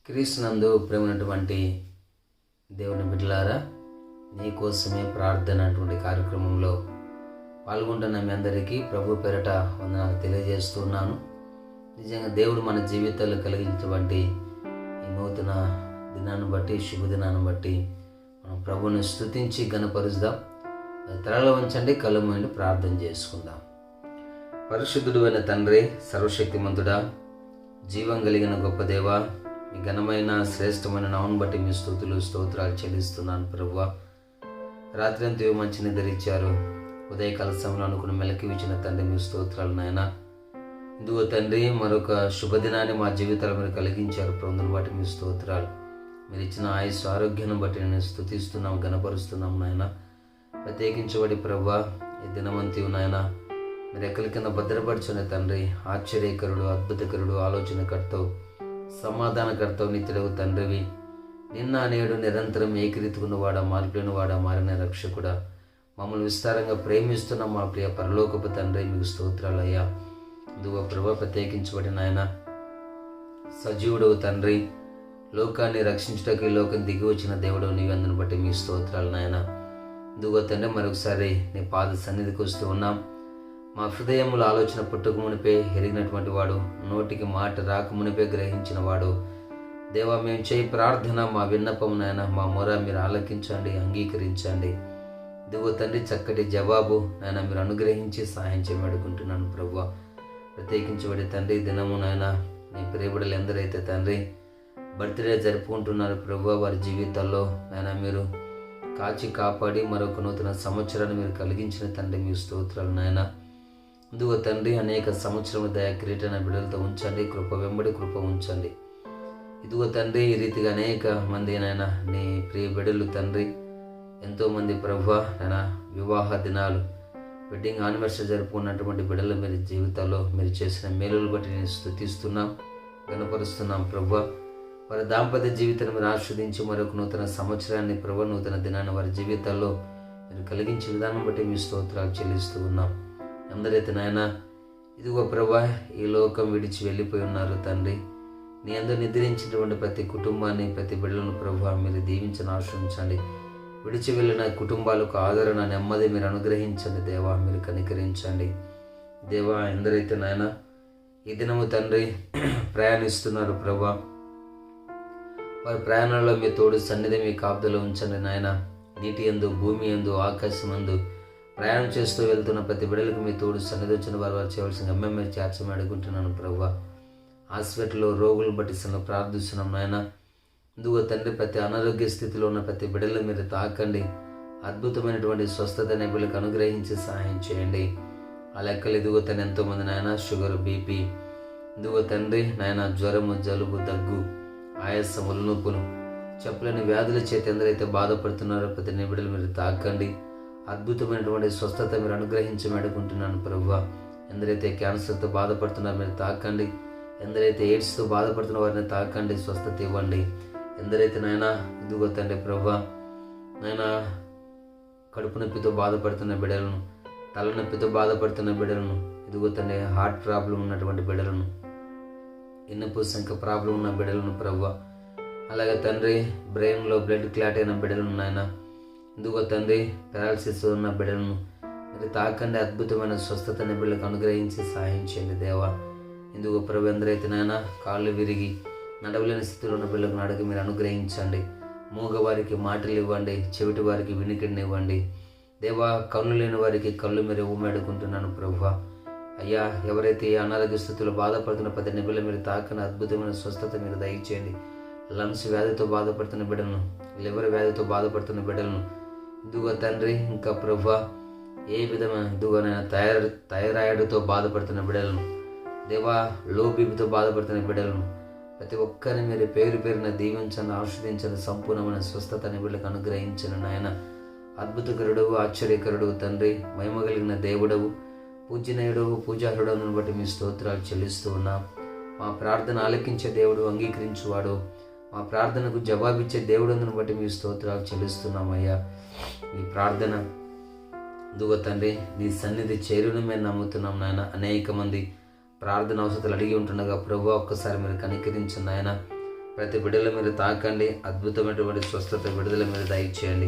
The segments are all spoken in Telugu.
క్రీస్తునందు ప్రేమైనటువంటి దేవుని బిడ్డలారా, నీకోసమే ప్రార్థన అటువంటి కార్యక్రమంలో పాల్గొంటున్న మీ అందరికీ ప్రభు పేరట వందనాలు తెలియజేస్తున్నాను. నిజంగా దేవుడు మన జీవితాల్లో కలిగించినటువంటి ఈ నూతన దినాన్ని బట్టి, శుభదినాన్ని బట్టి మనం ప్రభువుని స్తుతించి ఘనపరుద్దాం. తలలో ఉంచండి, కళ్ళు మూయండి, ప్రార్థన చేసుకుందాం. పరిశుద్ధుడు అయిన తండ్రి, సర్వశక్తిమంతుడా, జీవం కలిగిన గొప్ప దేవా, మీ ఘనమైన శ్రేష్టమైన నామమును బట్టి మీ స్తుతులు స్తోత్రాలు చెల్లిస్తున్నాను ప్రభువా. రాత్రి అంతా మంచి నిద్రించారు, ఉదయకాల సమయంలో అనుకున్న మెలకి ఇచ్చిన తండ్రి మీ స్తోత్రాలు నాయన. ఇదిగో తండ్రి, మరొక శుభదినాన్ని మా జీవితాలు మీరు కలిగించారు ప్రభువుని బట్టి మీ స్తోత్రాలు. మీరు ఇచ్చిన ఆయుష్ ఆరోగ్యాన్ని బట్టి నేను స్తుతిస్తున్నాం, ఘనపరుస్తున్నాం నాయన. ప్రత్యేకించబడి ప్రభువా, ఈ దినవంతి నాయన మీరు ఎక్కడి కింద భద్రపరచునే తండ్రి, ఆశ్చర్యకరుడు, అద్భుతకరుడు, ఆలోచనకర్తవు, సమాధానకర్తవు, నిత్యుడవు తండ్రివి. నిన్న నేడు నిరంతరం ఏకరీతికున్నవాడా, మార్పులేనివాడా, మారిన రక్షకుడా, మమ్మల్ని విస్తారంగా ప్రేమిస్తున్న మా ప్రియ పరలోకపు తండ్రి, మీకు స్తోత్రాలయ్యా. ఇదిగో ప్రభు, ప్రత్యేకించబడిన ఆయన సజీవుడవు తండ్రి, లోకాన్ని రక్షించడానికి లోకం దిగి వచ్చిన దేవుడు నీవందుని బట్టి మీ స్తోత్రాలు నాయన. ఇదిగో తండ్రి, మరొకసారి నీ పాద సన్నిధికి వస్తూ ఉన్నాం. మా హృదయముల ఆలోచన పుట్టుక మునిపే ఎరిగినటువంటి వాడు, నోటికి మాట రాకమునిపే గ్రహించిన వాడు దేవా, మేము చేయి ప్రార్థన, మా విన్నపము నాయన, మా మొర మీరు ఆలకించండి, అంగీకరించండి. ఇదిగో తండ్రి, చక్కటి జవాబు నాయన మీరు అనుగ్రహించి సహాయం చేయమడుకుంటున్నాను ప్రభువా. ప్రత్యేకించబడి తండ్రి, దినము నాయన నీ ప్రియబిడ్డలు ఎందరైతే తండ్రి బర్త్డే జరుపుకుంటున్నారు ప్రభువా, వారి జీవితాల్లో నాయన మీరు కాచి కాపాడి మరొక నూతన సంవత్సరాన్ని మీరు కలిగించిన తండ్రి మీ స్తోత్రాలు నాయన. ఇదిగో తండ్రి, అనేక సంవత్సరముల దయా కిరీటన బిడ్డలతో ఉంచండి, కృప వెంబడి కృప ఉంచండి. ఇదిగో తండ్రి, ఈ రీతిగా అనేక మంది నాయన నీ ప్రియ బిడ్డలు తండ్రి, ఎంతోమంది ప్రభువా నాయన వివాహ దినాలు, వెడ్డింగ్ యానివర్సరీ జరుపుకున్నటువంటి బిడ్డలు మీరు జీవితాల్లో మీరు చేసిన మేలులు బట్టి నేను స్తుతిస్తున్నాం, గణపరుస్తున్నాం ప్రభువా. వారి దాంపత్య జీవితాన్ని మీరు ఆస్వాదించి మరొక నూతన సంవత్సరాన్ని ప్రభు, నూతన దినాన్ని వారి జీవితాల్లో మీరు కలిగించే విధానం బట్టి మీ స్తోత్రాలు చెల్లిస్తూ ఉన్నాం. అందరైతే నాయన ఇదిగో ప్రభా, ఈ లోకం విడిచి వెళ్ళిపోయి ఉన్నారు తండ్రి. నీ అందరూ నిద్రించినటువంటి ప్రతి కుటుంబాన్ని, ప్రతి బిడ్డలను ప్రభా మీరు దీవించని ఆశ్రయించండి. విడిచి వెళ్ళిన కుటుంబాలకు ఆదరణ, నెమ్మది మీరు అనుగ్రహించండి దేవా, మీరు కనికరించండి దేవా. ఎందరైతే నాయన ఈ దినము తండ్రి ప్రయాణిస్తున్నారు ప్రభా, వారి ప్రయాణంలో మీ తోడు సన్నిధి మీ కాపుదలో ఉంచండి నాయన. నీటి యందు, భూమి యందు, ఆకాశం యందు ప్రయాణం చేస్తూ వెళ్తున్న ప్రతి బిడ్డలకు మీ తోడు సన్నిధి వచ్చిన వారు చేయవలసిన గమ్యం మీరు చేర్చమని అడుగుంటున్నాను ప్రభువా. హాస్పిటల్లో రోగులను బట్టి ప్రార్థిస్తున్నాం నాయన. ఇందుకు తండ్రి, ప్రతి అనారోగ్య స్థితిలో ఉన్న ప్రతి బిడ్డలు మీరు తాకండి, అద్భుతమైనటువంటి స్వస్థత బిడ్డలకు అనుగ్రహించి సహాయం చేయండి. ఆ లెక్కలు ఇదిగో తను ఎంతోమంది నాయన షుగర్, బీపీ, ఇదిగో తండ్రి నాయన జ్వరము, జలుబు, దగ్గు, ఆయాసం, ఒళ్ళనొప్పులు, చెప్పలేని వ్యాధుల చేతి ఎందరైతే బాధపడుతున్నారో ప్రతి నిబిడలు మీరు తాకండి, అద్భుతమైనటువంటి స్వస్థత మీరు అనుగ్రహించమని అడుగుంటున్నాను ప్రభువా. ఎందరైతే క్యాన్సర్తో బాధపడుతున్నారో మీరు తాకండి, ఎందరైతే ఎయిడ్స్తో బాధపడుతున్న వారిని తాకండి, స్వస్థత ఇవ్వండి. ఎందరైతే నాయన ఇదిగో తండ్రి ప్రభువా నాయన కడుపు నొప్పితో బాధపడుతున్న బిడ్డలను, తలనొప్పితో బాధపడుతున్న బిడ్డలను, ఇదిగో తండ్రి హార్ట్ ప్రాబ్లం ఉన్నటువంటి బిడ్డలను, ఇన్నపు సంఖ్య ప్రాబ్లం ఉన్న బిడ్డలను ప్రభువా, అలాగే తండ్రి బ్రెయిన్లో బ్లడ్ క్లాట్ అయిన బిడ్డలను నాయన, ఇదిగో తండ్రి పెరాలసిస్ ఉన్న బిడ్డలను మీరు తాకండి, అద్భుతమైన స్వస్థతని బిడ్డలకు అనుగ్రహించి సహాయం చేయండి దేవా. ఇందుకు ప్రభు, ఎందరైతే నాయన కాళ్ళు విరిగి నడవలేని స్థితిలో ఉన్న బిడ్డలకు నడక మీరు అనుగ్రహించండి. మూగవారికి మాటలు ఇవ్వండి, చెవిటి వారికి వినికిడిని ఇవ్వండి దేవా. కళ్ళు లేని వారికి కళ్ళు మీరు ఇవ్వమని అడుగుంటున్నాను ప్రభువా. అయ్యా, ఎవరైతే ఈ అనారోగ్య స్థితిలో బాధపడుతున్న ప్రతి నిబిడలు మీరు తాకని అద్భుతమైన స్వస్థత మీరు దయచేయండి. లంగ్స్ వ్యాధితో బాధపడుతున్న బిడ్డలను, లివర్ వ్యాధితో బాధపడుతున్న బిడ్డలను, ఇదిగో తండ్రి ఇంకా ప్రభువా ఏ విధమైన ఇదిగోనైనా థైరాయిడ్తో బాధపడుతున్న బిడ్డలను దేవా, లో బీపీతో బాధపడుతున్న బిడ్డలను ప్రతి ఒక్కరిని మీరు పేరు పేరున దీవించండి, ఆస్వాదించండి, సంపూర్ణమైన స్వస్థతని బిడ్డలకు అనుగ్రహించండి నాయన. అద్భుతకరుడు, ఆశ్చర్యకరుడు తండ్రి, మహిమ కలిగిన దేవుడవు, పూజ్యనయుడు, పూజారుడవును బట్టి మీ స్తోత్రాలు చెల్లిస్తూ ఉన్నాం. మా ప్రార్థన ఆలకించే దేవుడు, అంగీకరించువాడు, మా ప్రార్థనకు జవాబిచ్చే దేవుడును బట్టి మీ స్తోత్రాలు చెల్లిస్తున్నామయ్యా. ఈ ప్రార్థన ఇదిగో తండ్రి నీ సన్నిధి చేరును మేము నమ్ముతున్నాం నాయన. అనేక మంది ప్రార్థన అవసరాలు అడిగి ఉంటుండగా ప్రభు ఒక్కసారి మీరు కనికరించండి నాయన. ప్రతి బిడ్డలు మీరు తాకండి. అద్భుతమైనటువంటి స్వస్థత విడుదల మీరు దయచేయండి.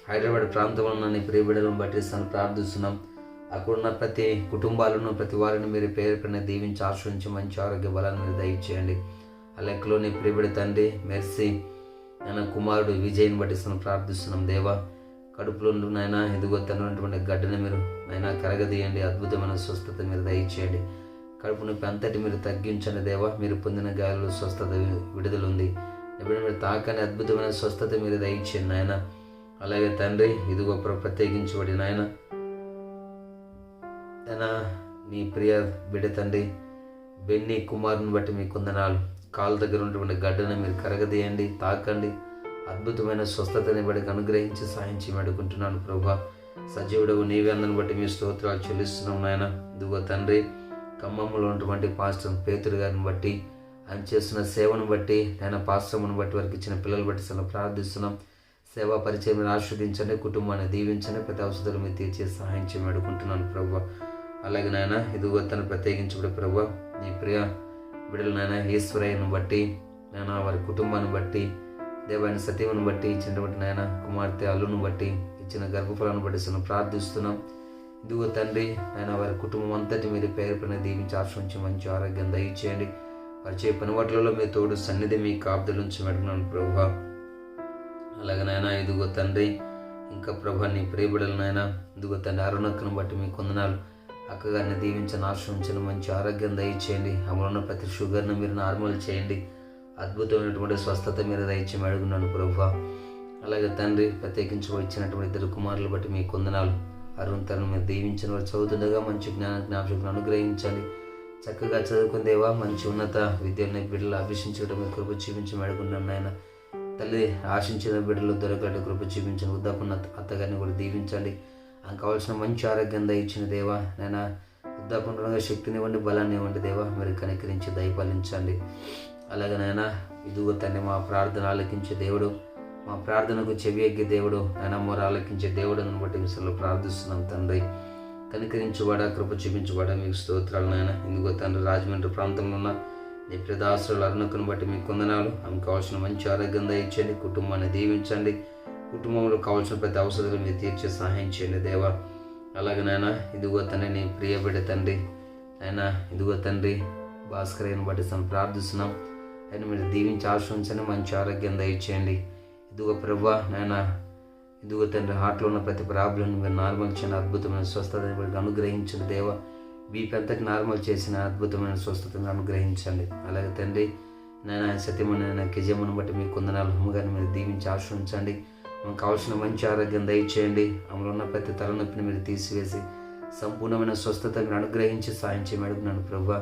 హైదరాబాద్ ప్రాంతంలో ఉన్న నీ ప్రియ బిడ్డలను బట్టి ప్రార్థిస్తున్నాం. అక్కడున్న ప్రతి కుటుంబాలను, ప్రతి వారిని మీరు పేరు పైన దీవించి ఆశ్రయించి మంచి ఆరోగ్య బలాన్ని మీరు దయచేయండి. ఆ లెక్కలో నీ ప్రియ బిడ్డ తండ్రి మెర్సీ నాయన కుమారుడు విజయ్ని బట్టి ప్రార్థిస్తున్నాం. దేవా, కడుపులో నాయన ఎదుగో తనటువంటి గడ్డని మీరు నాయన కరగదీయండి. అద్భుతమైన స్వస్థత మీరు దయచేయండి. కడుపు నొప్పి అంతటి మీరు తగ్గించండి. దేవా, మీరు పొందిన గాయాలు స్వస్థత విడుదల ఉంది. ఎప్పుడు మీరు తాకని అద్భుతమైన స్వస్థత మీరు దయచేయండి నాయన. అలాగే తండ్రి, ఇదిగో ప్రత్యేకించబడి నాయన నీ ప్రియ బిడ్డ తండ్రి బెన్నీ కుమారుని బట్టి మీ కొందనాలు. కాళ్ళ దగ్గర ఉన్నటువంటి గడ్డను మీరు కరగదీయండి, తాకండి. అద్భుతమైన స్వస్థతని బడికి అనుగ్రహించి సాయించి వేడుకుంటున్నాను ప్రభా. సజీవుడవు నీవే అందరిని బట్టి మీ స్తోత్రాలు చెల్లిస్తున్నాం నాయన. ఇదిగో తండ్రి, ఖమ్మంలో ఉన్నటువంటి పాస్టర్ పేతురు గారిని బట్టి, ఆయన చేస్తున్న సేవను బట్టి, ఆయన పాశ్రమను బట్టి, వారికి ఇచ్చిన పిల్లలు బట్టి ప్రార్థిస్తున్నాం. సేవా పరిచయం మీరు ఆస్వాదించండి, కుటుంబాన్ని దీవించండి, ప్రతి అవసరాలు మీరు తీర్చే సహాయం చేయమని వేడుకుంటున్నాను ప్రభా. అలాగే నాయన ఇదిగో తను ప్రత్యేకించబడి ప్రభా, నీ ప్రియ బిడ్డలు నాయన ఈశ్వరయ్యను బట్టి, నాయన వారి కుటుంబాన్ని బట్టి, దేవాయన సత్యమును బట్టి, ఇచ్చినటువంటి నాయన కుమార్తె అల్లును బట్టి, ఇచ్చిన గర్భఫలాన్ని బట్టి ప్రార్థిస్తున్నాం. ఇదిగో తండ్రి, ఆయన వారి కుటుంబం అంతటి మీరు పేరు పైన దీవించి ఆశ్రయించి మంచి ఆరోగ్యం దయచేయండి. వారి చే పని వాటిలో మీ తోడు సన్నిధి మీ కాపుదల నుంచి పెడుతున్నాను ప్రభా. అలాగే నాయన ఇదిగో తండ్రి, ఇంకా ప్రభా నీ ప్రియబిడలు నాయన ఇదిగో తండ్రి అరుణక్కను బట్టి మీ కొందనాలు. అక్కగారిని దీవించని ఆశ్రయించని మంచి ఆరోగ్యం దయచేయండి. అమలున్న ప్రతి షుగర్ను మీరు నార్మల్ చేయండి. అద్భుతమైనటువంటి స్వస్థత మీరు దయచేసి అడుగున్నాను ప్రభా. అలాగే తండ్రి, ప్రత్యేకించి వచ్చినటువంటి ఇద్దరు కుమారులు బట్టి మీ కొందనాలు. అరుణ్ తను మీరు దీవించిన వారు చదువుతుండగా మంచి జ్ఞాపకం అనుగ్రహించండి. చక్కగా చదువుకుందేవా మంచి ఉన్నత విద్యను బిడ్డలు అభిషించడం మీరు కృప చూపించి అడుగున్నాను నాయన. తల్లి ఆశించిన బిడ్డలు దొరకట్టు కృప చూపించిన వృద్ధాపున్న అత్తగారిని కూడా దీవించండి. ఆయనకు కావాల్సిన మంచి ఆరోగ్యం దయచిన దేవా నాయన. వృద్ధాపుండగా శక్తిని ఇవ్వండి, బలాన్ని ఇవ్వండి దేవా, మీరు కనికరించి దయపాలించండి. అలాగే నాయన ఇదిగో తండ్రి, మా ప్రార్థన ఆలకించే దేవుడు, మా ప్రార్థనకు చెవి ఎగ్గే దేవుడు, నాయన మొర ఆలకించే దేవుడు అని బట్టి విషయంలో ప్రార్థిస్తున్నాం తండ్రి. కనికరించువాడా, కృప చూపించువాడా మీకు స్తోత్రాలు నాయన. ఇదిగో తండ్రి, రాజమండ్రి ప్రాంతంలో ఉన్న నీ ప్రదాసులు అరుణకును బట్టి మీకు కొందనాలు. ఆమెకు కావాల్సిన మంచి ఆరోగ్యం దయచేయండి, కుటుంబాన్ని దీవించండి. కుటుంబంలో కావాల్సిన ప్రతి అవసరాలు మీరు తీర్చే సహాయం చేయండి దేవా. అలాగే నాయన ఇదిగో తండ్రి, నీ ప్రియ బిడ్డ తండ్రి ఆయన ఇదిగో తండ్రి భాస్కర్ని బట్టి ప్రార్థిస్తున్నాం. ఆయన మీరు దీవించి ఆశ్రయించండి, మంచి ఆరోగ్యం దయచేయండి. ఇదిగో ప్రభా నాయన ఇదిగో తండ్రి, హార్ట్లో ఉన్న ప్రతి ప్రాబ్లం మీరు నార్మల్ చేయండి. అద్భుతమైన స్వస్థతని అనుగ్రహించండి దేవా. బీపీ అంతటి నార్మల్ చేసిన అద్భుతమైన స్వస్థతను అనుగ్రహించండి. అలాగే తండ్రి నాయన సత్యమైన కిజమును బట్టి మీ కొందనాలు అమ్మగారిని మీరు దీవించి ఆశ్రయించండి. మనకు కావాల్సిన మంచి ఆరోగ్యం దయచేయండి. అమలు ఉన్న ప్రతి తలనొప్పిని మీరు తీసివేసి సంపూర్ణమైన స్వస్థత మీరు అనుగ్రహించి సాయం చేయమని అడుగుతున్నాను ప్రభా.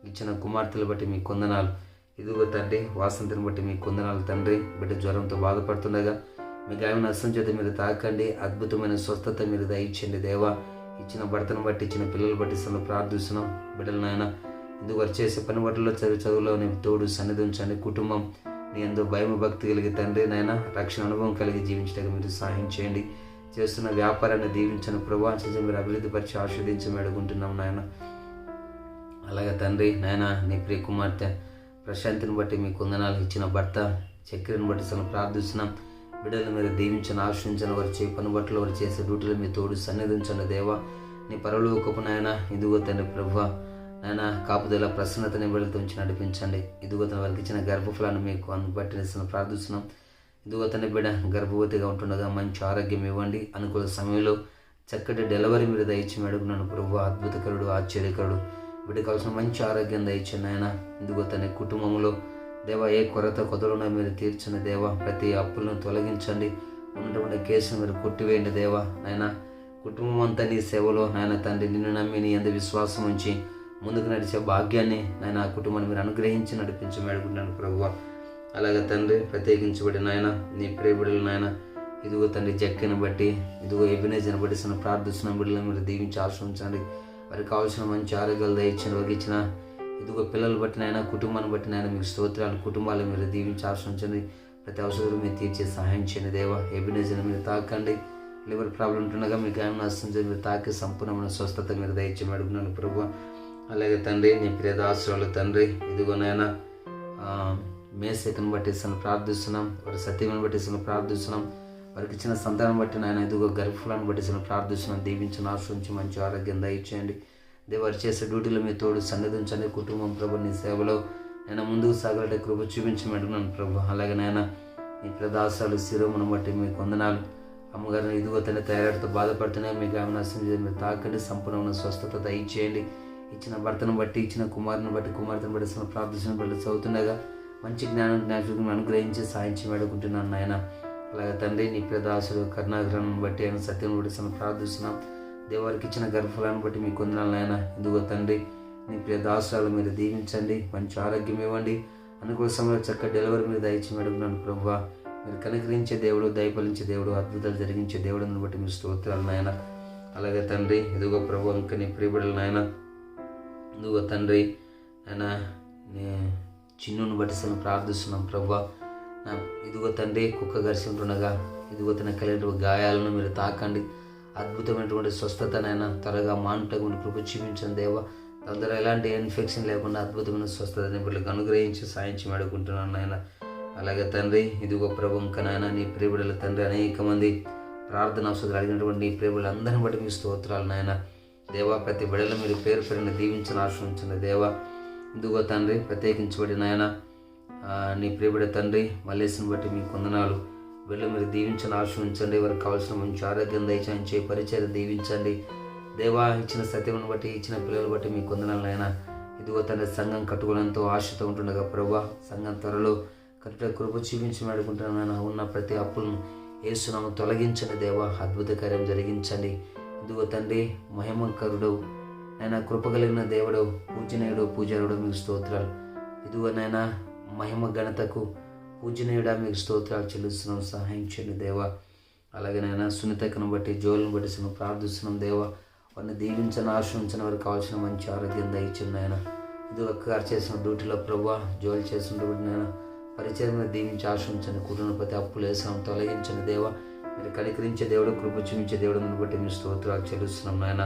ఇచ్చిన కుమార్తెలు బట్టి మీ కొందనాలు. ఇదిగో తండ్రి, వాసంతిని బట్టి మీ కొందనాలు తండ్రి. బిడ్డ జ్వరంతో బాధపడుతుండగా మీ గాయమైన అస్సం చేత మీరు తాకండి. అద్భుతమైన స్వస్థత మీరు దయచేయండి దేవా. ఇచ్చిన భర్తను బట్టి, ఇచ్చిన పిల్లలు బట్టి ప్రార్థిస్తున్నాం. బిడ్డలు నాయన ఇందుకు వారు చేసే పని వాటిలో చదువులో తోడు సన్నిధి ఉంచండి. కుటుంబం నీ ఎంతో భయం భక్తి కలిగి తండ్రి నాయన రక్షణ అనుభవం కలిగి జీవించడానికి మీరు సహాయం చేయండి. చేస్తున్న వ్యాపారాన్ని దీవించని ప్రభా మీరు అభివృద్ధి పరిచి ఆస్వాదించమని అడుగుంటున్నాం నాయన. అలాగే తండ్రి నాయన నీ ప్రియ కుమార్తె ప్రశాంతిని బట్టి మీ కొందనాలు. ఇచ్చిన భర్త చక్రిని బట్టి ప్రార్థిస్తున్నాం. బిడ్డలు మీరు దీవించని ఆశ్రయించని వారు చే పని బట్టలు వారు చేసే డ్యూటీలో మీ తోడు సన్నిధించండి దేవా. నీ పరలోకపు నాయన ఇదిగో తండ్రి ప్రభా నాయన కాపుదల ప్రసన్నతని బిడ్డలతో ఉంచి నడిపించండి. ఇదిగో తన వారికి ఇచ్చిన గర్భఫలాన్ని మీకు బట్టి ప్రార్థిస్తున్నాం. ఇదిగో తన బిడ్డ గర్భవతిగా ఉంటుండగా మంచి ఆరోగ్యం ఇవ్వండి. అనుకూల సమయంలో చక్కటి డెలివరీ మీరు దయచేసి అడుగున్నాను ప్రభు. అద్భుతకరుడు, ఆశ్చర్యకరుడు. బిడ్డ కావాల్సిన మంచి ఆరోగ్యం దయచేయండి ఆయన. ఇదిగో తన కుటుంబంలో దేవా ఏ కొరత కొదలున్నా మీరు తీర్చండి దేవా. ప్రతి అప్పులను తొలగించండి. ఉన్నటువంటి కేసును మీరు కొట్టివేయండి దేవా. నాయన కుటుంబం అంతా నీ సేవలో నాయన తండ్రి నిన్ను నమ్మి నీ అందు విశ్వాసం ఉంచి ముందుకు నడిచే భాగ్యాన్ని నాయన ఆ కుటుంబాన్ని మీరు అనుగ్రహించి నడిపించమని అడుగుతున్నాను ప్రభువా. అలాగే తండ్రి ప్రత్యేకించబడి నాయన నీ ప్రియ బిడ్డలు నాయన ఇదిగో తండ్రి జక్కని బట్టి ఇదిగో ఎబినేజర్ని బట్టి ప్రార్థిస్తున్న బిడ్డలను మీరు దీవించి ఆశ్రయించండి. వారికి కావాల్సిన మంచి ఆరోగ్యాలు దయచేయండి. వారికి ఇచ్చిన ఇదిగో పిల్లలు బట్టి నాయన కుటుంబాన్ని బట్టి నాయన మీకు స్తోత్రాలు. కుటుంబాలు మీరు దీవించి ఆశ్రయించండి. ప్రతి అవసరం మీరు తీర్చే సహాయం చేయండి దేవా. ఎబినేజర్ని మీరు తాకండి. లివర్ ప్రాబ్లం ఉంటుండగా మీకు ఏమైనా నష్టం మీరు తాకి సంపూర్ణమైన స్వస్థత మీరు దయచేయమని అడుగుతున్నాను ప్రభు. అలాగే తండ్రి నీ ప్రియదాసురాలు తండ్రి ఇదిగో నాయన మేసేకను బట్టి ప్రార్థిస్తున్నాం, వారి సత్యమును బట్టి ప్రార్థిస్తున్నాం, వారికి ఇచ్చిన సంతానం బట్టి నాయన ఇదిగో గర్భఫలాన్ని బట్టి ప్రార్థిస్తున్నాం. దీవించిన ఆశ్రయించి మంచి ఆరోగ్యం దయచేయండి. వారు చేసే డ్యూటీలో మీ తోడు సన్నిధించండి. కుటుంబం ప్రభు నీ సేవలో నేను ముందుకు సాగాలంటే కృప చూపించమంటున్నాను ప్రభు. అలాగే నాయన నీ ప్రదాసాలు శిరోమును బట్టి మీకు వందనాలు. అమ్మగారిని ఇదిగో తండ్రి తయారీతో బాధపడుతున్నాయి, మీకు ఆమె నష్టం మీరు తాకండి, సంపూర్ణమైన స్వస్థత దయచేయండి. ఇచ్చిన భర్తను బట్టి ఇచ్చిన కుమారుని బట్టి కుమార్తెను బట్టి ప్రార్థించిన బిడ్డలు చదువుతుండగా మంచి జ్ఞానం అనుగ్రహించి సాయించి వేడుకుంటున్నాను నాయన. అలాగే తండ్రి నీ ప్రదాసుడు కరుణాగ్రహాన్ని బట్టి ఆయన సత్యం బట్టి ప్రార్థిస్తున్నాం. దేవారికి ఇచ్చిన గర్భఫలాన్ని బట్టి మీకు వందనాలు నాయన. ఇదిగో తండ్రి నీ ప్రియ దాసురాలు మీరు దీవించండి, మంచి ఆరోగ్యం ఇవ్వండి, అనుకూల సమయంలో చక్కటి డెలివరీ మీరు దయచి అడుగుతున్నాను ప్రభువా. మీరు కనికరించే దేవుడు, దయపలించే దేవుడు, అద్భుతాలు జరిగించే దేవుడిని బట్టి మీరు స్తోత్రాలు నాయన. అలాగే తండ్రి ఇదిగో ప్రభు ఇంకా నీ ప్రియబిడలు నాయన. ఇదిగో తండ్రి ఆయన చిన్నుని బట్టి ప్రార్థిస్తున్నాం ప్రభువా. ఇదిగో తండ్రి కుక్క గరిచింటుండగా ఇదిగో తన కలిగిన గాయాలను మీరు తాకండి, అద్భుతమైనటువంటి స్వస్థతనైనా త్వరగా మానుటకు కృప చూపించండి దేవ. అందులో ఎలాంటి ఇన్ఫెక్షన్ లేకుండా అద్భుతమైన స్వస్థతని వీళ్ళకి అనుగ్రహించి సాయించి అడుగుకుంటున్నాను నాయన. అలాగే తండ్రి ఇదిగో ప్రభు ఇంకా నాయన నీ ప్రియబిడల తండ్రి అనేక మంది ప్రార్థన అవసరం అడిగినటువంటి నీ ప్రియబిడలు అందరిని బట్టి మీ స్తోత్రాలు నాయన. దేవా ప్రతి బిడలు మీరు పేరు పేరుని దీవించిన ఆశ్రయించండి దేవా. ఇదిగో తండ్రి ప్రత్యేకించబడి నాయన నీ ప్రియబిడ తండ్రి మల్లేసిని బట్టి మీకు వందనాలు. వీళ్ళు మీరు దీవించిన ఆశ్రయించండి, వారికి కావాల్సిన మంచి ఆరోగ్యం దయచేయించే పరిచయం దీవించండి దేవా. ఇచ్చిన సత్యమును బట్టి ఇచ్చిన పిల్లలు బట్టి మీకు వందనాలు నాయన. ఇదిగో తండ్రి సంఘం కట్టుకోవడంతో ఆశతో ఉంటుండగా ప్రభా సంఘం త్వరలో కరెక్ట్గా కృప చూపించి అడుగుంటున్నాను నాయన. ఉన్న ప్రతి అప్పులను యేసునామం తొలగించండి దేవా, అద్భుత కార్యం జరిగించండి. ఇదిగో తండ్రి మహిమకరుడు నాయన, కృప కలిగిన దేవుడు, పూజనీయుడు, పూజారుడు మీకు స్తోత్రాలు. ఇదిగో నాయన మహిమ ఘనతకు పూజనీయుడా మీకు స్తోత్రాలు చెల్లిస్తున్నాం, సహాయం చేయండి దేవా. అలాగే నాయన సునీతకను బట్టి జోలను బట్టి ప్రార్థిస్తున్నాం దేవా. వారిని దీవించిన ఆశ్రయించిన వారికి కావాల్సిన మంచి ఆరోగ్యం దయచింది నాయన. ఇది ఒక్కగారు చేసిన డ్యూటీలో ప్రభా జోలు చేసినటువంటి నాయన పరిచయం మీద దీవించి ఆశ్రయించండి. కుటుంబ ప్రతి అప్పులు వేసాం తొలగించండి దేవా. మీరు కనికరించే దేవుడు, కృప చూపించే దేవుడు బట్టి మీ స్తోత్రాలు చెల్లిస్తున్నాం నాయన.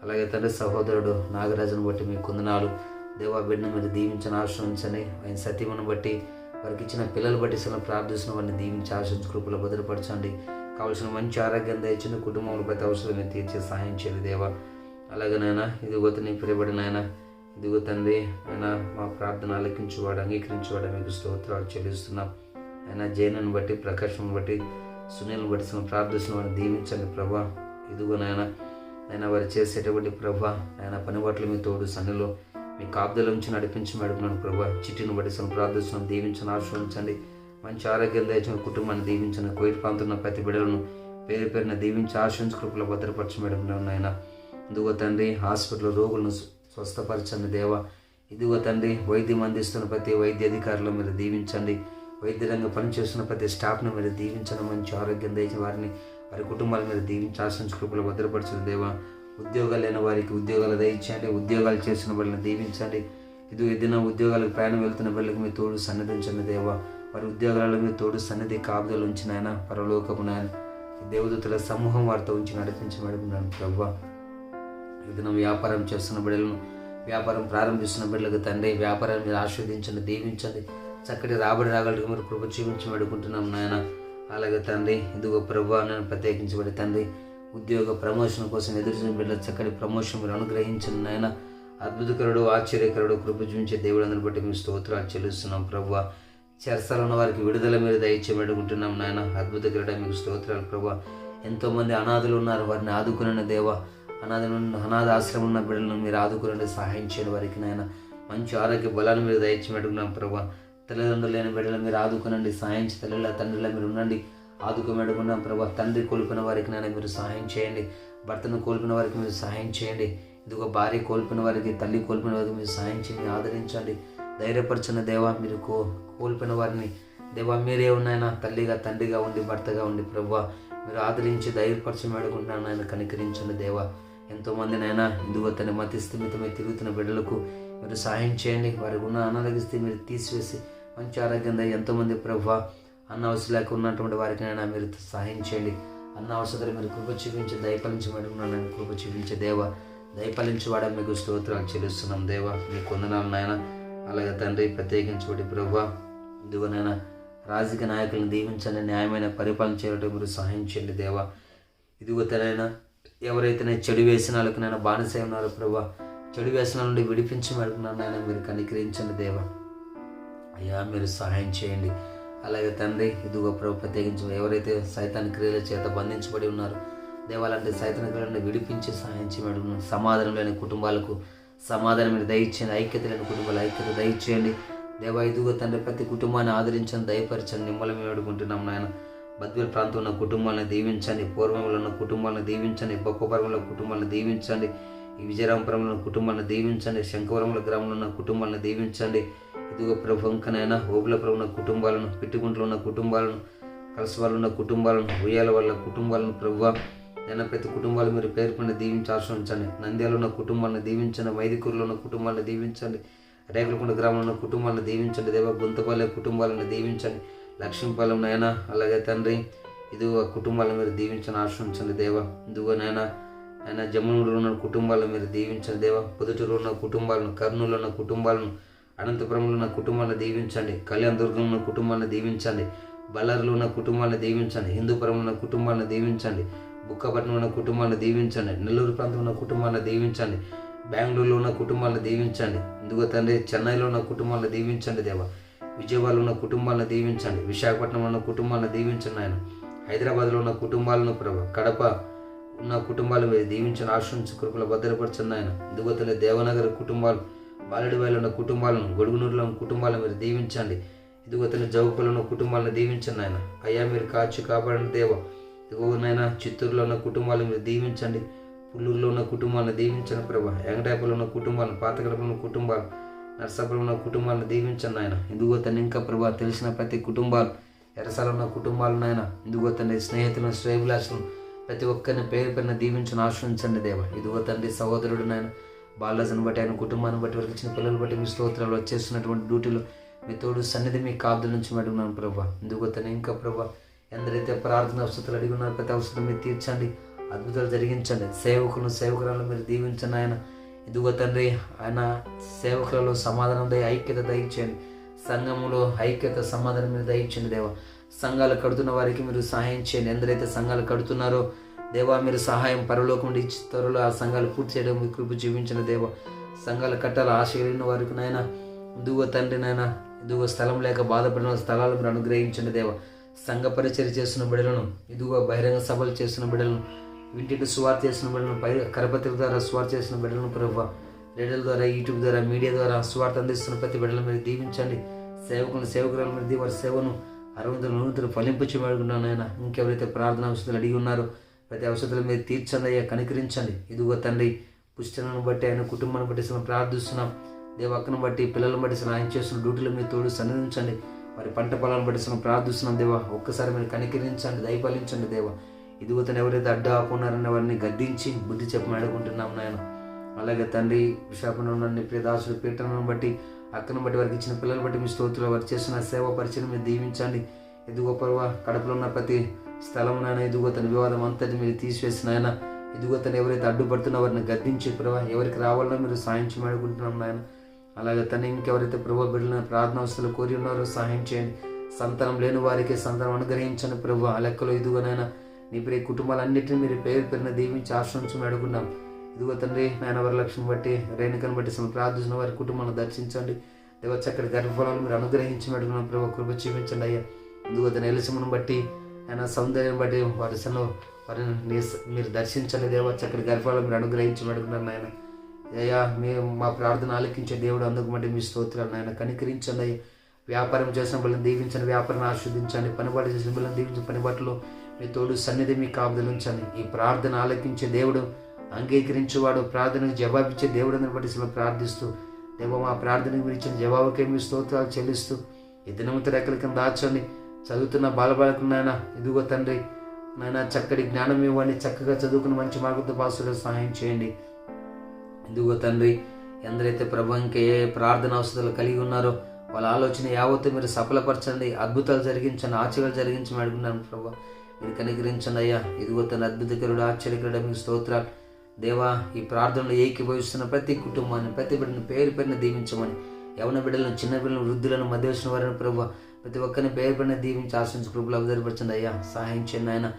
అలాగే తండ్రి సహోదరుడు నాగరాజును బట్టి మీకు వందనాలు దేవా. బిడ్డను మీరు దీవించిన ఆశ్రయించండి. ఆయన సత్యమును బట్టి వారికి ఇచ్చిన పిల్లలు బట్టి ప్రార్థిస్తున్న వారిని దీవించి ఆశ్రయించి కృపలో భద్రపరచండి. కావలసిన మంచి ఆరోగ్యం దయచండి. కుటుంబంలో ప్రతి అవసరం తీర్చే సహాయం చేయాలి దేవా. అలాగే నాయన ఇదిగో నీ ప్రియబడిన ఆయన ఇదిగో తండ్రి ఆయన మా ప్రార్థన ఆలకించేవాడు, అంగీకరించేవాడు మీకు స్తోత్రాలు చెల్లిస్తున్నాం. ఆయన జైనుని బట్టి ప్రకాశం బట్టి సునీల్ని బట్టి ప్రార్థిస్తున్న వారిని దీవించండి ప్రభా. ఇదిగో నాయన ఆయన వారు చేసేటువంటి ప్రభా ఆయన పని బట్టలు మీ తోడు సన్నిలో మీ కాపుదల నుంచి నడిపించి అడుగుతున్నాను ప్రభా. చిట్టిని బట్టి ప్రార్థిస్తున్నాం, దీవించని ఆశ్రయించండి. మంచి ఆరోగ్యం దయచిన కుటుంబాన్ని దీవించిన కోవిడ్ ప్రాంతంలో ప్రతి బిడ్డలను పేరు పేరున దీవించి ఆశ్రయించి కృపలో భద్రపరచమేడుకున్నాను నాయన. ఇదిగో తండ్రి హాస్పిటల్ రోగులను స్వస్థపరచండి దేవా. ఇదిగో తండ్రి వైద్యం అందిస్తున్న ప్రతి వైద్య అధికారులు మీరు దీవించండి. వైద్య రంగం పనిచేస్తున్న ప్రతి స్టాఫ్ను మీరు దీవించండి. మంచి ఆరోగ్యం దయచిన వారిని వారి కుటుంబాలు మీరు దీవించి ఆశ్రయించి కృపలో భద్రపరచండి దేవా. ఉద్యోగాలు లేని వారికి ఉద్యోగాలు దయచేయండి. ఉద్యోగాలు చేసిన వాళ్ళని దీవించండి. ఇది ఏదైనా ఉద్యోగాలకు ప్రయాణం వెళ్తున్న వాళ్ళకి మీ తోడు సన్నిధించండి దేవా. వారి ఉద్యోగాలలో మీ తోడు సన్నిధి కాపుదలు ఉంచిన ఆయన పరలోకపు నాయన దేవదూతల సమూహం వారితో ఉంచి నడిపించి అడుగుతున్నాను ప్రభా. ఏదైనా వ్యాపారం చేస్తున్న బిడ్డలను, వ్యాపారం ప్రారంభిస్తున్న బిడ్డలకు తండ్రి వ్యాపారాన్ని మీరు ఆస్వాదించండి, దీవించండి. చక్కటి రాబడి రాగలకి మీరు కృప చూపించి అడుగుతున్నాం నాయన. అలాగే తండ్రి ఇదిగో ప్రభా నేను ప్రత్యేకించబడి తండ్రి ఉద్యోగ ప్రమోషన్ కోసం ఎదురు బిడ్డలు చక్కటి ప్రమోషన్ మీరు అనుగ్రహించండి నాయన. అద్భుతకరుడు, ఆశ్చర్యకరుడు, కృప చూపించే దేవుడందరిని బట్టి మేము స్తోత్రాలు చెల్లిస్తున్నాం ప్రభా. చెరసాల ఉన్న వారికి విడుదల మీరు దయచేయబడుకుంటున్నాం నాయన. అద్భుతకరుడ మీకు స్తోత్రాలు ప్రభా. ఎంతోమంది అనాథులు ఉన్నారు, వారిని ఆదుకునే దేవా. అనాథ ఆశ్రమం ఉన్న బిడ్డలను మీరు ఆదుకునే సహాయం చేయని వారికి నాయన మంచి ఆరోగ్య బలాన్ని మీరు దయచేయబడుకున్నాం ప్రభా. తల్లిదండ్రులు లేని బిడ్డలు మీరు ఆదుకునండి, సహాయం తల్లిల తండ్రిలో మీరు ఉండండి, ఆదుకోమడుకున్నాం ప్రభా. తండ్రి కోల్పోయిన వారికి నాయన మీరు సహాయం చేయండి. భర్తను కోల్పోయిన వారికి మీరు సహాయం చేయండి. ఇదిగో భార్య కోల్పోయిన వారికి, తల్లి కోల్పోయిన వారికి మీరు సహాయం చేయండి, ఆదరించండి, ధైర్యపరచిన దేవా. మీరు కోల్పోయిన వారిని దేవా మీరే ఉన్నాయన తల్లిగా తండ్రిగా ఉండి భర్తగా ఉండి ప్రభా మీరు ఆదరించి ధైర్యపరచం అడుగుంటున్నాను ఆయన. కనికరించండి దేవా. ఎంతోమంది నాయన ఇదిగో తన మతి స్థిమితమై తిరుగుతున్న బిడ్డలకు మీరు సహాయం చేయండి. వారికి ఉన్న అనారోగ్యస్థితి మీరు తీసివేసి మంచి ఆరోగ్యం ఎంతోమంది ప్రభా అన్న అవసరం లేక ఉన్నటువంటి వారికి నాయన మీరు సహాయం చేయండి. అన్న అవసరం మీరు కృప చూపించి దయపాలించి అడుగున్నాను. కృప చూపించే దేవా, దయపాలించి వాడ మీకు స్తోత్రాలు చెల్లిస్తున్నాం దేవా. మీకు వందనాలు నాయన. అలాగే తండ్రి ప్రత్యేకించబడి ప్రభా ఇదిగోనైనా రాజకీయ నాయకులను దీవించండి, న్యాయమైన పరిపాలన చేయడం మీరు సహాయం చేయండి దేవా. ఇదిగో తనైనా ఎవరైతే చెడు వ్యసనాలకు నైనా బానిస ఉన్నారో ప్రభా, చెడు వ్యసనాల నుండి విడిపించి పెడుతున్నాను నాయన, మీరు కనికరించండి దేవా. అయ్యా మీరు సహాయం చేయండి. అలాగే తండ్రి ఇదిగో ప్రభు ప్రత్యేకించి ఎవరైతే సైతాన్ క్రియల చేత బంధించబడి ఉన్నారో దేవాలంటే సైతాన్ క్రియలను విడిపించి సహాయం చేయబడి సమాధానం లేని కుటుంబాలకు సమాధానం మీరు దయచేయండి, ఐక్యత లేని కుటుంబాలు ఐక్యత దయచేయండి దేవా. ఇదిగో తండ్రి ప్రతి కుటుంబాన్ని ఆదరించండి, దయపరచండి, నిమ్మలం వేడుకుంటున్నాం నాయన. బద్వేల్ ప్రాంతంలో ఉన్న కుటుంబాలను దీవించండి, పూర్వంలో ఉన్న కుటుంబాలను దీవించండి, బొక్కపురంలో కుటుంబాలను దీవించండి, ఈ విజయరామపురంలో ఉన్న కుటుంబాలను దీవించండి, శంకవరంలో గ్రామంలో ఉన్న కుటుంబాలను దీవించండి. ఇదిగో ప్రభు ఇంకనైనా ఓబులపురం ఉన్న కుటుంబాలను, పిట్టుకుంటలో ఉన్న కుటుంబాలను, కలసవాళ్ళు ఉన్న కుటుంబాలను, ఉయ్యాల వాళ్ళ కుటుంబాలను ప్రభువా నేను ప్రతి కుటుంబాలు మీరు పేర్కొన్న దీవించి ఆశ్రయించండి. నంద్యాల ఉన్న కుటుంబాలను దీవించండి, మైదుకూరులో ఉన్న కుటుంబాలను దీవించండి, రేకులకొండ గ్రామంలో ఉన్న కుటుంబాలను దీవించండి దేవా. గుంతపల్లె కుటుంబాలను దీవించండి, లక్ష్మీపాలెం నాయన. అలాగే తండ్రి ఇదిగో కుటుంబాలను మీరు దీవించని ఆశ్రయించండి దేవా. ఇదిగో నాయన జమ్మూరులో ఉన్న కుటుంబాలను మీరు దీవించండి దేవా. పొద్దుటూరులో ఉన్న కుటుంబాలను, కర్నూలులో ఉన్న కుటుంబాలను, అనంతపురంలో ఉన్న కుటుంబాలను దీవించండి, కళ్యాణదుర్గంలో ఉన్న కుటుంబాలను దీవించండి, బళ్ళారిలో ఉన్న కుటుంబాలను దీవించండి, హిందూపురంలో ఉన్న కుటుంబాలను దీవించండి, బుక్కపట్నంలో ఉన్న కుటుంబాలను దీవించండి, నెల్లూరు ప్రాంతంలో ఉన్న కుటుంబాలను దీవించండి, బెంగళూరులో ఉన్న కుటుంబాలను దీవించండి. ఇదిగో తండ్రి చెన్నైలో ఉన్న కుటుంబాలను దీవించండి దేవా. విజయవాడలో ఉన్న కుటుంబాలను దీవించండి, విశాఖపట్నంలో ఉన్న కుటుంబాలను దీవించండి ఆయన. హైదరాబాద్లో ఉన్న కుటుంబాలను ప్రభు, కడప ఉన్న కుటుంబాలు మీరు దీవించని ఆశ్రయించి కృపల భద్రపరచండి ఆయన. ఇదిగో తండ్రి దేవనగర్ కుటుంబాలు, బాలడివాయిలో ఉన్న కుటుంబాలను, గొడుగునూరులో ఉన్న కుటుంబాలను మీరు దీవించండి. ఇదిగో తండ్రి జౌపల్లో ఉన్న కుటుంబాలను దీవించండి ఆయన. అయ్యా మీరు కాచి కాపాడండి దేవా. ఇదిగోనైనా చిత్తూరులో ఉన్న కుటుంబాలను మీరు దీవించండి, పుల్లూరులో ఉన్న కుటుంబాలను దీవించండి ప్రభా. వెంకటాయపల్లిలో ఉన్న కుటుంబాలను, పాతగడపలో ఉన్న కుటుంబాలు, నర్సాపురంలో ఉన్న కుటుంబాలను దీవించండి ఆయన. ఇదిగో తను ఇంకా ప్రభా తెలిసిన ప్రతి కుటుంబాలు, ఎరసాల ఉన్న కుటుంబాలను ఆయన. ఇదిగో తండ్రి స్నేహితులను, శ్రేయభిలాషులను ప్రతి ఒక్కరిని పేరు పైన దీవించని ఆశ్రయించండి దేవా. ఇదిగో తండ్రి సహోదరుడు నాయన బాలరాజును బట్టి, ఆయన కుటుంబాన్ని బట్టి, వారికి ఇచ్చిన పిల్లలు బట్టి మీ స్తోత్రాలు వచ్చేస్తున్నటువంటి డ్యూటీలో మీ తోడు సన్నిధి మీ కాపుల నుంచి అడుగున్నాను ప్రభా. ఇదిగో తను ఇంకా ప్రభా ఎందరైతే ప్రార్థన అవసరాలు అడిగి ఉన్నారు ప్రతి అవసరం మీరు తీర్చండి, అద్భుతాలు జరిగించండి. సేవకులను మీరు దీవించండి ఆయన. ఇదిగో తండ్రి ఆయన సేవకులలో సమాధానం ఐక్యత దయచేయండి, సంఘములో ఐక్యత సమాధానం మీరు దయచేయండి దేవా. సంఘాలు కడుతున్న వారికి మీరు సహాయం చేయండి. ఎందరైతే సంఘాలు కడుతున్నారో దేవా మీరు సహాయం పరలోకం నుండి ఇచ్చి త్వరలో ఆ సంఘాలు పూర్తి చేయడం మీ కృప చూపించిన దేవా. సంఘాలు కట్టాలి ఆశ కలిగిన వారికి నాయన. ఇదిగో తండ్రి నాయన ఇదిగో స్థలం లేక బాధపడిన స్థలాలు మీరు అనుగ్రహించండి దేవా. సంఘ పరిచర్య చేస్తున్న బిడ్డలను, ఇదిగో బహిరంగ సభలు చేస్తున్న బిడ్డలను, ఇంటింటి సువార్త చేసిన బిడ్డలను, కరపత్రిక ద్వారా సువార్త చేసిన బిడ్డలను ప్రభావ, రేడియోల ద్వారా, యూట్యూబ్ ద్వారా, మీడియా ద్వారా సువార్త అందిస్తున్న ప్రతి బిడ్డలను మీరు దీవించండి. సేవకురాలు మీరు వారి సేవను 60 ఫలింపచి అడుగుతున్నాను ఆయన. ఇంకెవరైతే ప్రార్థన అవసరాలు అడిగి ఉన్నారో ప్రతి అవసరాలు మీరు తీర్చండి అయ్యా, కనికరించండి. ఇదిగో తండ్రి పుస్తకాలను బట్టి, ఆయన కుటుంబాన్ని బట్టి ప్రార్థిస్తున్నాం దేవక్కను బట్టి, పిల్లలను బట్టి ఆయన చేస్తున్న డ్యూటీలు మీరు తోడు సన్నిధించండి. వారి పంట పొలాలను బట్టి ప్రార్థిస్తున్నాం దేవా. ఒక్కసారి మీరు కనికరించండి, దయపాలించండి దేవా. ఇదిగో తను ఎవరైతే అడ్డు ఆపున్నారన్న వారిని గద్దించి బుద్ధి చెప్పమని అడుగుకుంటున్నాం నాయన. అలాగే తండ్రి విశాఖపట్నంలో ఉన్న ప్రియదాసులు పీఠను బట్టి, అక్కను బట్టి, వారికి ఇచ్చిన పిల్లలు బట్టి మీ స్తోత్రాలు, వారు చేస్తున్న సేవా పరిచయం మీరు దీవించండి. ఇదిగో పర్వ కడపలో ఉన్న ప్రతి స్థలం నాయన, ఇదిగో తన వివాదం అంతటి మీరు తీసివేసిన ఆయన. ఇదిగో తను ఎవరైతే అడ్డుపడుతున్న వారిని గద్దించి ప్రభావ ఎవరికి రావాలన్నా మీరు సాయం చేయమని అడుగుకుంటున్నాం నాయన. అలాగే తను ఇంకెవరైతే ప్రభావ బిడ్డలను ప్రార్థన అవసరాలు కోరి ఉన్నారో సహాయం చేయండి. సంతానం లేని వారికి సంతానం అనుగ్రహించండి ప్రభావ. ఆ లెక్కలో ఇదిగోనైనా నీ ప్రియ కుటుంబాలన్నింటినీ మీరు పేరు పేరున దీవించి ఆశ్రయించమని అడుగున్నాం. ఇదిగో తండ్రి నాయన వరలక్ష్మిని బట్టి, రేణుకను బట్టి ప్రార్థిస్తున్న వారి కుటుంబాన్ని దర్శించండి దేవ. చక్కటి గర్భఫలాలను మీరు అనుగ్రహించి అడుగున్నాం ప్రభావ, కృప చూపించండి అయ్యా. ఇదిగో తన ఎలిసమును బట్టి, ఆయన సౌందర్యం బట్టి వారిని మీరు దర్శించండి దేవ. చక్కటి గర్భఫలం మీరు అనుగ్రహించి అడుగున్నాను నాయన. అయ్యా మేము మా ప్రార్థన ఆలకించే దేవుడు, అందుకు బట్టి మీ స్తోత్రాలు నాయన. కనికరించండి అయ్యా. వ్యాపారం చేసిన బిడ్డలను దీవించండి, వ్యాపారాన్ని ఆస్వాదించండి. పనిబాటు చేసిన బిడ్డలను దీవించండి, పనిబాటులో మీ తోడు సన్నిధి మీ కాపుదలు ఉంచండి. ఈ ప్రార్థన ఆలకించే దేవుడు, అంగీకరించేవాడు, ప్రార్థనకు జవాబిచ్చే దేవుడిని బట్టి ప్రార్థిస్తూ దేవ మా ప్రార్థనకు మీరు ఇచ్చిన జవాబుకే మీ స్తోత్రాలు చెల్లిస్తూ ఈ దినమంతా రెక్కల కింద దాచండి. చదువుతున్న బాలబాలకు నాయన ఇదిగో తండ్రి నాయన చక్కటి జ్ఞానం ఇవ్వండి. చక్కగా చదువుకుని మంచి మార్గంతో పాసులకు సహాయం చేయండి. ఇదిగో తండ్రి ఎందరైతే ప్రభు ఇంకా ఏ ప్రార్థన అవసరాలు కలిగి ఉన్నారో వాళ్ళ ఆలోచన యావత్తు మీరు సఫలపరచండి, అద్భుతాలు జరిగించండి, ఆశ్చర్యాలు జరిగించమని అడుగున్నాను ప్రభు. మీరు కనికరించండి అయ్యా. ఇదిగో తన అద్భుతకరుడు, ఆశ్చర్యకరుడు మీకు స్తోత్రాలు దేవా. ఈ ప్రార్థనలు ఏకీభవిస్తున్న ప్రతి కుటుంబాన్ని, ప్రతి బిడ్డను పేరు పేరున దీవించమని, యవన బిడ్డలను, చిన్న బిడ్డలను, వృద్ధులను, మధ్య వచ్చిన వారిని ప్రభు, ప్రతి ఒక్కరిని పేరు పైన దీవించి ఆశించి కృపలు అవతరిపరచండి అయ్యా. సహాయం చేయండి ఆయన.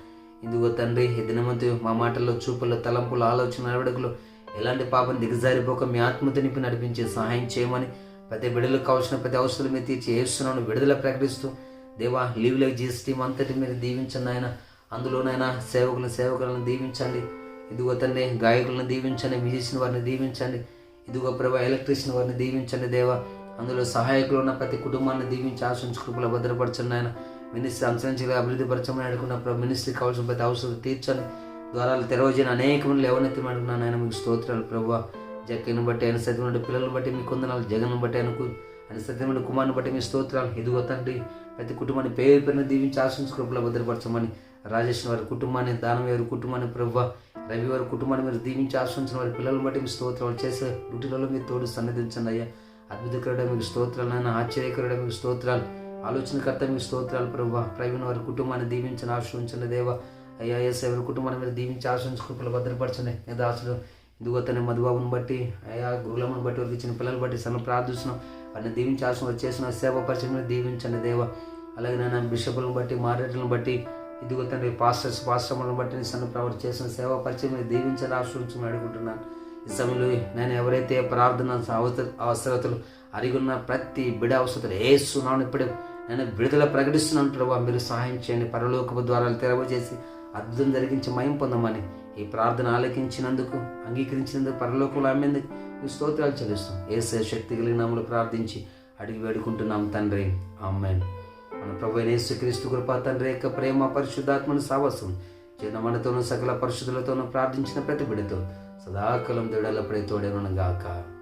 ఇదిగో తండ్రి, ఈ దినమంతు మా మాటల్లో, చూపుల్లో, తలంపులు, ఆలోచన, నడవడికలు ఎలాంటి పాపం దిగజారిపోక మీ ఆత్మతో నింపి నడిపించే సహాయం చేయమని, ప్రతి బిడ్డలకు కావాల్సిన ప్రతి అవసరాలు మీరు తీర్చి ఏస్తున్నాను విడుదల ప్రకటిస్తూ దేవా, లీవ్ లైక్ జీసస్ టీం అంతటి మీరు దీవించండి ఆయన. అందులోనైనా సేవకులను దీవించండి. ఇదిగో తండ్రి, గాయకులను దీవించండి, మ్యూజిషియన్ వారిని దీవించండి. ఇదిగో ప్రభా, ఎలక్ట్రీషియన్ వారిని దీవించండి దేవా. అందులో సహాయకులు ఉన్న ప్రతి కుటుంబాన్ని దీవించి ఆశించి కృపలో భద్రపరచండి ఆయన. మినిస్ట్రీ అంచనంచిగా అభివృద్ధి పరచమని అడుగున్న ప్రభు, మినిస్ట్రీ కావాల్సిన ప్రతి అవసరం తీర్చండి. ద్వారాలు తెరవజైన అనేక మంది లేవనెత్తి అడుగున్నాను ఆయన. మీకు స్తోత్రాలు ప్రభు. జక్కను బట్టి, ఆయన సత్యమైన పిల్లలను బట్టి మీ కొందనాలు, జగన్ను బట్టి ఆయన సత్యమైన కుమారుని బట్టి మీ స్తోత్రాలు. ఇదిగో తండ్రి, ప్రతి కుటుంబాన్ని పేరు పేరున దీవించి ఆశించి కృపలో భద్రపరచమని, రాజేష్ వారి కుటుంబాన్ని, దానవి వారి కుటుంబాన్ని ప్రభు, రవి వారి కుటుంబాన్ని మీరు దీవించి ఆశించిన వారి పిల్లలను బట్టి మీ స్తోత్రాలు. చేసే డ్యూటీలలో మీరు తోడు సన్నిధించండి అయ్యా. అద్భుతకరుడ మీకు స్తోత్రాలు నాయన. ఆశ్చర్యకరుడ మీకు స్తోత్రాలు. ఆలోచనకర్త మీకు స్తోత్రాలు ప్రభు. ప్రవీణ్ వారి కుటుంబాన్ని దీవించని ఆశ్రయించండి దేవ. అయ్యా ఏసే వారి కుటుంబాన్ని మీరు దీవించి ఆశ్రయించి కృపలో భద్రపరచండి. దాసుడు ఇదిగో తన మధుబాబుని బట్టి, అయా గురులమ్మని బట్టి, వారికి ఇచ్చిన పిల్లలు బట్టి సన్న ప్రార్థిస్తున్నాం. వారిని దీవించి ఆశ్రయం చేసిన సేవా పరిచయం దీవించండి దేవ. అలాగే నాయన బిషపులను బట్టి, మారేట్లను బట్టి, ఇదిగో తండ్రి పాస్టర్లను బట్టి సన్న ప్రవర్తి చేసిన సేవా పరిచయం మీరు దీవించని ఆశ్రయించమని అడుగుతున్నాను. ఈ సమయంలో నేను ఎవరైతే ప్రార్థన అవసరతలు అరిగున్న ప్రతి బిడ అవసరతలు ఏస్తున్నాను ఇప్పుడే నేను విడుదల ప్రకటిస్తున్నాను ప్రభావ. మీరు సహాయం చేయండి. పరలోకపు ద్వారాలు తెరవజేసి అద్భుతం జరిగించి మయం పొందమని, ఈ ప్రార్థన ఆలకించినందుకు, అంగీకరించినందుకు, పరలోకంలో అమ్మేందుకు మీ స్తోత్రాలు చెల్లిస్తాం. యేసు శక్తి కలిగిన నామములో ప్రార్థించి అడిగి వేడుకుంటున్నాం తండ్రి. ఆమేన్. మన ప్రభు యేసుక్రీస్తు కృప, తండ్రి యొక్క ప్రేమ, పరిశుద్ధాత్మను సావాసం చిన్న మనతోనూ సకల పరిశుద్ధులతోనూ ప్రార్థించిన ప్రతి బిడ్డతో సదాకాలం దేవుడెల్లప్పుడూ తోడేనుగాక.